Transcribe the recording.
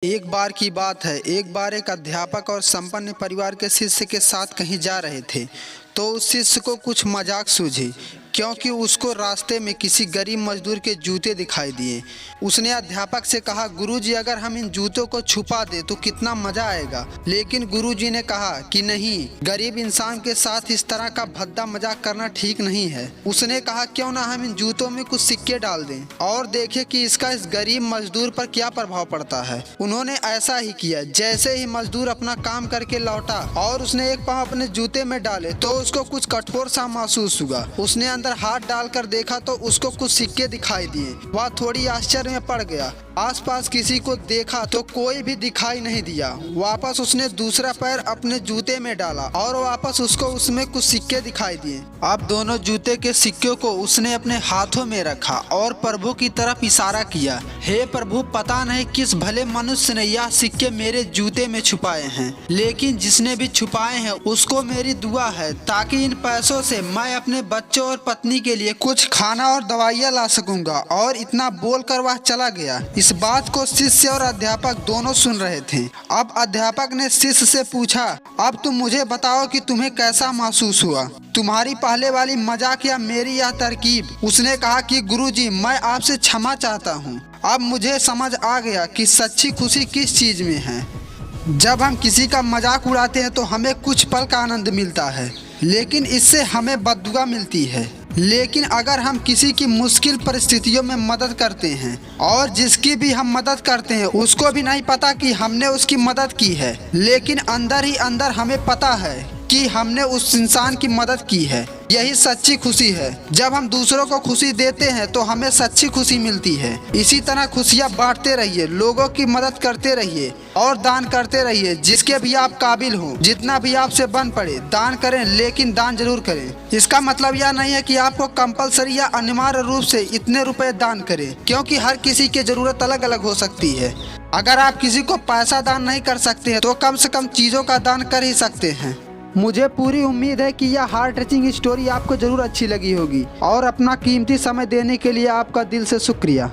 एक बार की बात है। एक बार एक अध्यापक और संपन्न परिवार के शिष्य के साथ कहीं जा रहे थे। तो उस शिष्य को कुछ मजाक सूझी, क्योंकि उसको रास्ते में किसी गरीब मजदूर के जूते दिखाई दिए। उसने अध्यापक से कहा, गुरुजी, अगर हम इन जूतों को छुपा दे तो कितना मजा आएगा। लेकिन गुरुजी ने कहा कि नहीं, गरीब इंसान के साथ इस तरह का भद्दा मजाक करना ठीक नहीं है। उसने कहा, क्यों ना हम इन जूतों में कुछ सिक्के डाल दें और देखें कि इसका इस गरीब मजदूर पर क्या प्रभाव पड़ता है। उन्होंने ऐसा ही किया। जैसे ही मजदूर अपना काम करके लौटा और उसने एक पाँव अपने जूते में डाले तो उसको कुछ कठोर सा महसूस हुआ। उसने अंदर हाथ डालकर देखा तो उसको कुछ सिक्के दिखाई दिए। वह थोड़ी आश्चर्य में पड़ गया। आसपास किसी को देखा तो कोई भी दिखाई नहीं दिया। वापस उसने दूसरा पैर अपने जूते में डाला और वापस उसको उसमें कुछ सिक्के दिखाई दिए। अब दोनों जूते के सिक्कों को उसने अपने हाथों में रखा और प्रभु की तरफ इशारा किया, हे प्रभु, पता नहीं किस भले मनुष्य ने यह सिक्के मेरे जूते में छुपाए हैं, लेकिन जिसने भी छुपाए हैं उसको मेरी दुआ है ताकि इन पैसों से मैं अपने बच्चों और पत्नी के लिए कुछ खाना और दवाइयाँ ला सकूंगा। और इतना बोलकर वह चला गया। इस बात को शिष्य और अध्यापक दोनों सुन रहे थे। अब अध्यापक ने शिष्य से पूछा, अब तुम मुझे बताओ कि तुम्हें कैसा महसूस हुआ, तुम्हारी पहले वाली मजाक या मेरी यह तरकीब। उसने कहा कि गुरुजी, मैं आपसे क्षमा चाहता हूँ। अब मुझे समझ आ गया कि सच्ची खुशी किस चीज में है। जब हम किसी का मजाक उड़ाते हैं तो हमें कुछ पल का आनंद मिलता है, लेकिन इससे हमें बद्दुआ मिलती है। लेकिन अगर हम किसी की मुश्किल परिस्थितियों में मदद करते हैं और जिसकी भी हम मदद करते हैं उसको भी नहीं पता कि हमने उसकी मदद की है, लेकिन अंदर ही अंदर हमें पता है कि हमने उस इंसान की मदद की है, यही सच्ची खुशी है। जब हम दूसरों को खुशी देते हैं तो हमें सच्ची खुशी मिलती है। इसी तरह खुशियाँ बांटते रहिए, लोगों की मदद करते रहिए और दान करते रहिए। जिसके भी आप काबिल हो, जितना भी आपसे बन पड़े, दान करें, लेकिन दान जरूर करें। इसका मतलब यह नहीं है कि आपको कंपलसरी या अनिवार्य रूप से इतने रुपए दान करें, क्योंकि हर किसी की जरूरत अलग अलग हो सकती है। अगर आप किसी को पैसा दान नहीं कर सकते हैं तो कम से कम चीज़ों का दान कर ही सकते हैं। मुझे पूरी उम्मीद है कि यह हार्ट टचिंग स्टोरी आपको जरूर अच्छी लगी होगी और अपना कीमती समय देने के लिए आपका दिल से शुक्रिया।